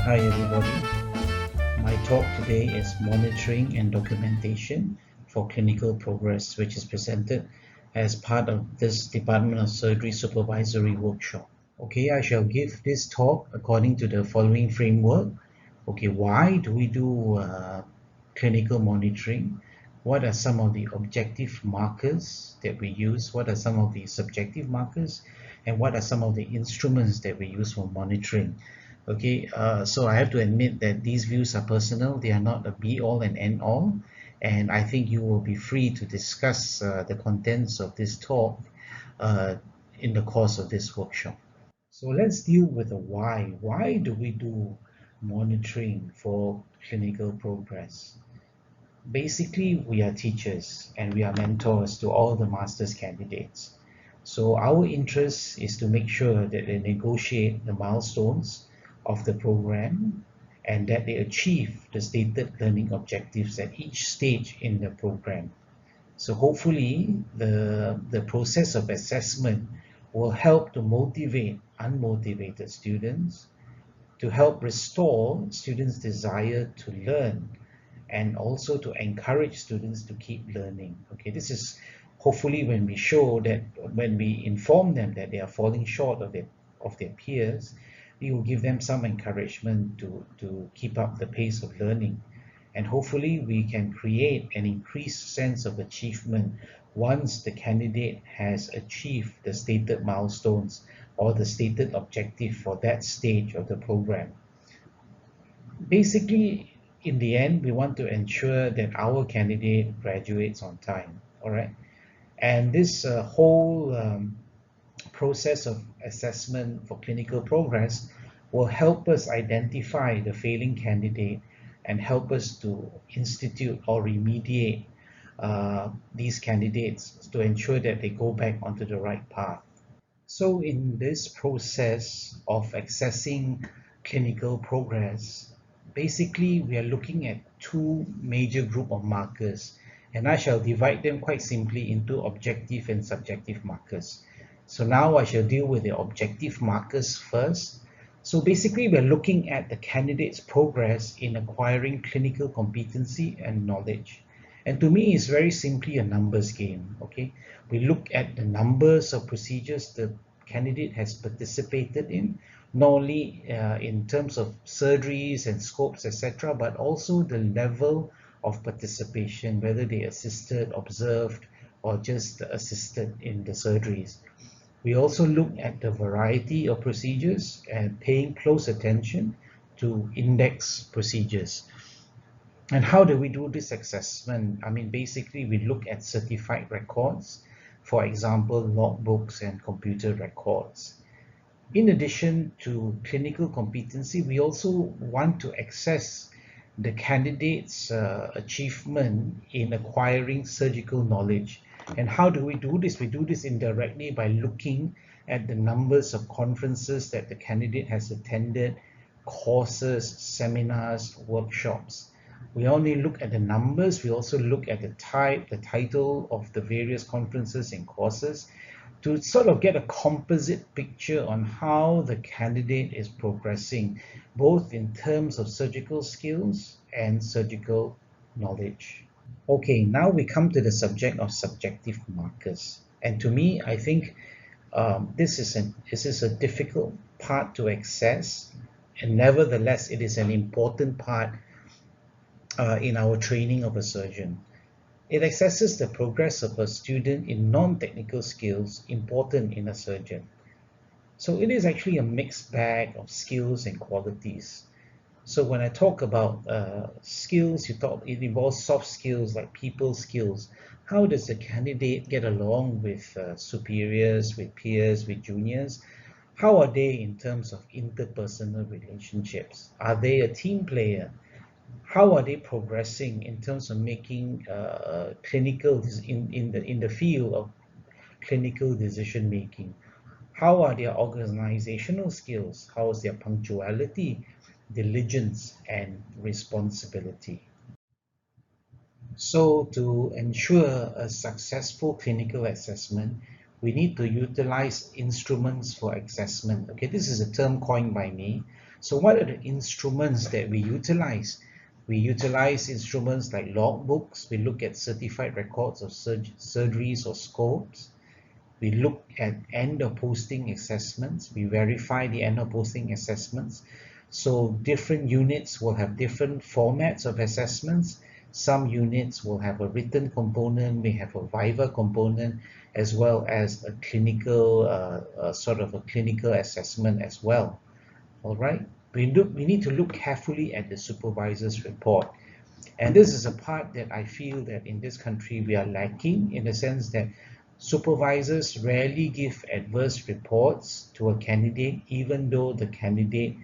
Hi everybody. My talk today is monitoring and documentation for clinical progress, which is presented as part of this Department of Surgery Supervisory Workshop. Okay, I shall give this talk according to the following framework. Okay, why do we do clinical monitoring? What are some of the objective markers that we use? What are some of the subjective markers? And what are some of the instruments that we use for monitoring? Okay, so I have to admit that these views are personal. They are not a be all and end all. And I think you will be free to discuss the contents of this talk uh, in the course of this workshop. So let's deal with the why. Why do we do monitoring for clinical progress? Basically, we are teachers and we are mentors to all the master's candidates. So our interest is to make sure that they negotiate the milestones of the program and that they achieve the stated learning objectives at each stage in the program. So hopefully the process of assessment will help to motivate unmotivated students, to help restore students' desire to learn, and also to encourage students to keep learning. Okay, this is hopefully when we show that, when we inform them that they are falling short of their peers, we will give them some encouragement to keep up the pace of learning. And hopefully we can create an increased sense of achievement once the candidate has achieved the stated milestones or the stated objective for that stage of the program. Basically, in the end, we want to ensure that our candidate graduates on time. All right. And this whole process of assessment for clinical progress will help us identify the failing candidate and help us to institute or remediate these candidates to ensure that they go back onto the right path. So in this process of accessing clinical progress, basically we are looking at two major group of markers, and I shall divide them quite simply into objective and subjective markers. So now I shall deal with the objective markers first. So basically we're looking at the candidate's progress in acquiring clinical competency and knowledge. And to me, it's very simply a numbers game. Okay, we look at the numbers of procedures the candidate has participated in, not only in terms of surgeries and scopes, etc., but also the level of participation, whether they assisted, observed, or just assisted in the surgeries. We also look at the variety of procedures and paying close attention to index procedures. And how do we do this assessment? I mean, basically, we look at certified records, for example, logbooks and computer records. In addition to clinical competency, we also want to assess the candidate's achievement in acquiring surgical knowledge. And how do we do this? We do this indirectly by looking at the numbers of conferences that the candidate has attended, courses, seminars, workshops. We only look at the numbers. We also look at the type, the title of the various conferences and courses to sort of get a composite picture on how the candidate is progressing, both in terms of surgical skills and surgical knowledge. Okay, now we come to the subject of subjective markers. And to me, I think this is a difficult part to access, and nevertheless, it is an important part in our training of a surgeon. It assesses the progress of a student in non-technical skills important in a surgeon. So it is actually a mixed bag of skills and qualities. So when I talk about skills, it involves soft skills like people skills. How does the candidate get along with superiors, with peers, with juniors? How are they in terms of interpersonal relationships? Are they a team player? How are they progressing in terms of making clinical in the field of clinical decision making? How are their organizational skills? How is their punctuality, diligence, and responsibility? So to ensure a successful clinical assessment, we need to utilize instruments for assessment. Okay, this is a term coined by me. So what are the instruments that we utilize? We utilize instruments like logbooks. We look at certified records of surgeries or scopes. We look at end of posting assessments. We verify the end of posting assessments. So different units will have different formats of assessments. Some units will have a written component, may have a viva component, as well as a clinical, sort of a clinical assessment as well. All right. We need to look carefully at the supervisor's report. And this is a part that I feel that in this country we are lacking, in the sense that supervisors rarely give adverse reports to a candidate, even though the candidate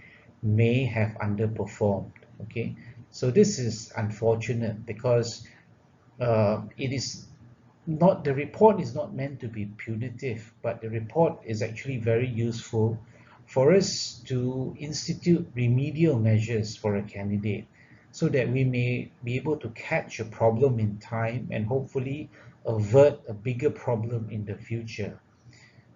may have underperformed. Okay, so this is unfortunate because it is not, the report is not meant to be punitive, but the report is actually very useful for us to institute remedial measures for a candidate so that we may be able to catch a problem in time and hopefully avert a bigger problem in the future.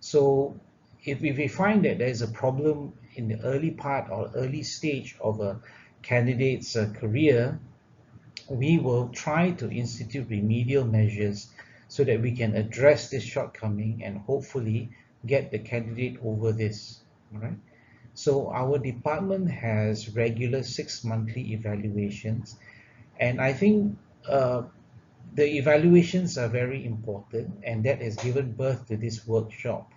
So if we find that there is a problem in the early part or early stage of a candidate's career, we will try to institute remedial measures so that we can address this shortcoming and hopefully get the candidate over this. All right. So our department has regular 6 monthly evaluations, and I think the evaluations are very important, and that has given birth to this workshop.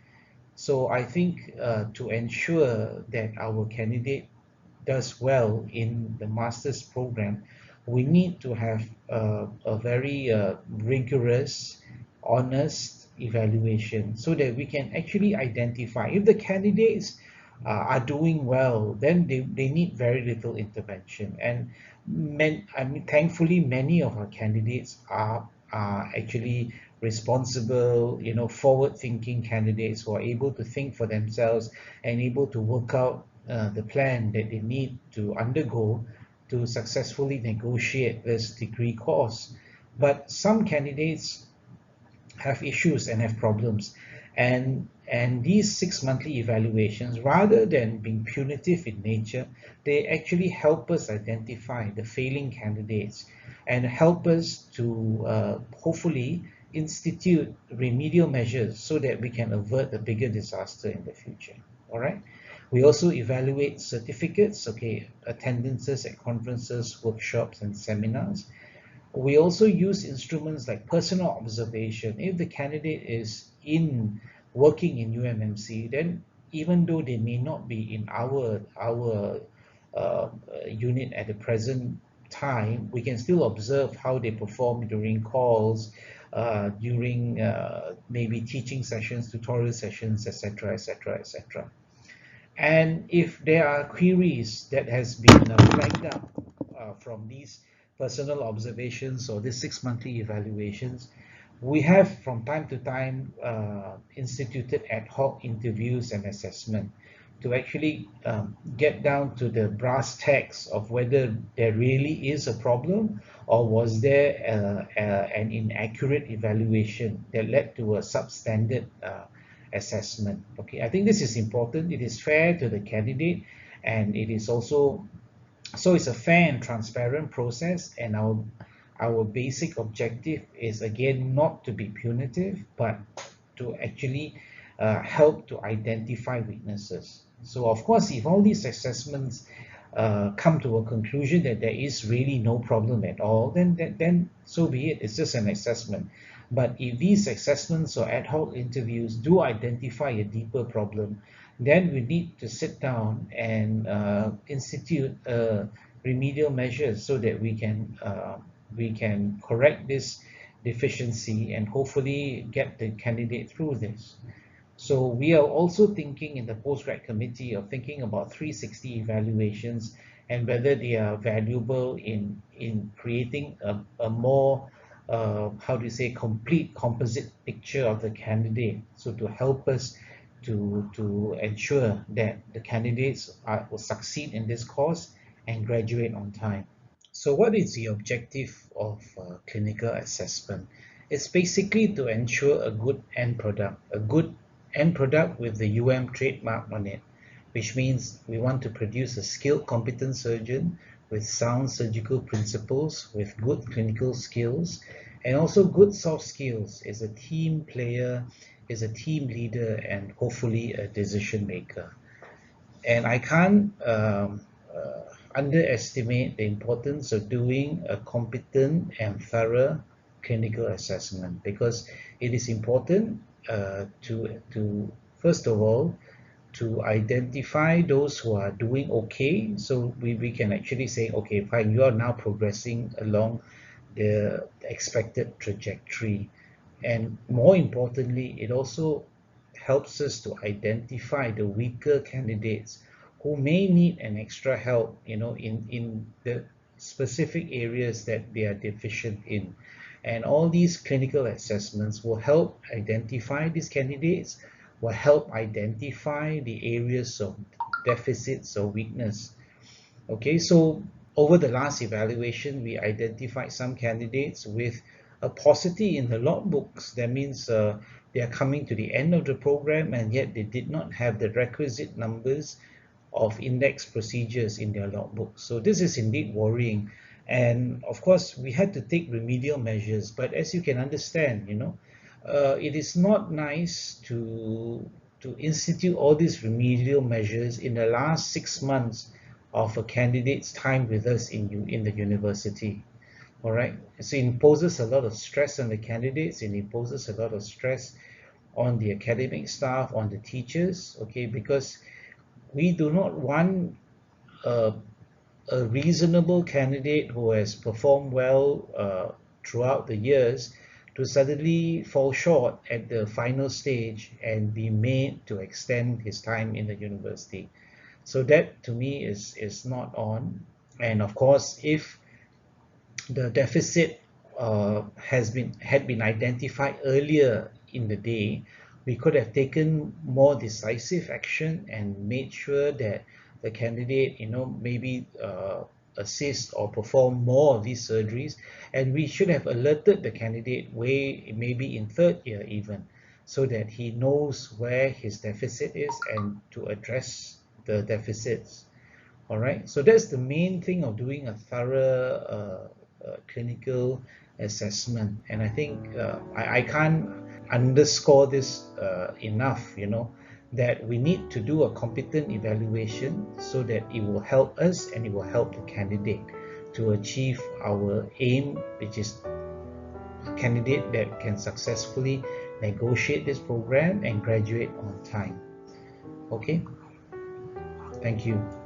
So I think to ensure that our candidate does well in the master's program, we need to have a very rigorous, honest evaluation so that we can actually identify if the candidates are doing well, then they need very little intervention. And I mean, thankfully, many of our candidates are actually responsible, forward-thinking candidates who are able to think for themselves and able to work out the plan that they need to undergo to successfully negotiate this degree course. But some candidates have issues and have problems. And these 6 monthly evaluations, rather than being punitive in nature, they actually help us identify the failing candidates and help us to hopefully institute remedial measures so that we can avert a bigger disaster in the future. All right. We also evaluate certificates, okay, attendances at conferences, workshops, and seminars. We also use instruments like personal observation. If the candidate is working in UMMC, then even though they may not be in our unit at the present time, we can still observe how they perform during calls, during maybe teaching sessions, tutorial sessions, etc., etc., etc. And if there are queries that has been flagged up from these personal observations or these 6 monthly evaluations, we have from time to time instituted ad hoc interviews and assessment to actually get down to the brass tacks of whether there really is a problem or was there an inaccurate evaluation that led to a substandard assessment. Okay, I think this is important. It is fair to the candidate, and it is also, so it's a fair and transparent process. And our basic objective is again not to be punitive, but to actually help to identify weaknesses. So of course, if all these assessments come to a conclusion that there is really no problem at all, then so be it. It's just an assessment. But if these assessments or ad hoc interviews do identify a deeper problem, then we need to sit down and institute remedial measures so that we can correct this deficiency and hopefully get the candidate through this. So we are also thinking in the postgrad committee of thinking about 360 evaluations and whether they are valuable in creating a more how do you say, complete composite picture of the candidate. So to help us to ensure that the candidates will succeed in this course and graduate on time. So what is the objective of clinical assessment? It's basically to ensure a good end product with the UM trademark on it. which means we want to produce a skilled, competent surgeon with sound surgical principles, with good clinical skills, and also good soft skills, is a team player, is a team leader, and hopefully a decision maker. And I can't underestimate the importance of doing a competent and thorough clinical assessment, because it is important to first of all to identify those who are doing okay, so we can actually say, okay, fine, you are now progressing along the expected trajectory. And more importantly, it also helps us to identify the weaker candidates who may need an extra help, in the specific areas that they are deficient in. And all these clinical assessments will help identify these candidates, will help identify the areas of deficits or weakness. Okay, so over the last evaluation, we identified some candidates with a paucity in the logbooks. That means they are coming to the end of the program, and yet they did not have the requisite numbers of index procedures in their logbooks. So this is indeed worrying. And of course, we had to take remedial measures. But as you can understand, it is not nice to institute all these remedial measures in the last 6 months of a candidate's time with us in the university. All right, so it imposes a lot of stress on the candidates, it imposes a lot of stress on the academic staff, on the teachers, okay, because we do not want a, a reasonable candidate who has performed well throughout the years to suddenly fall short at the final stage and be made to extend his time in the university. So that to me is not on. And of course, if the deficit had been identified earlier in the day, we could have taken more decisive action and made sure that the candidate, maybe assist or perform more of these surgeries, and we should have alerted the candidate way maybe in third year even, so that he knows where his deficit is and to address the deficits. All right, so that's the main thing of doing a thorough clinical assessment. And I think I can't underscore this enough, that we need to do a competent evaluation so that it will help us and it will help the candidate to achieve our aim, which is a candidate that can successfully negotiate this program and graduate on time. Okay, thank you.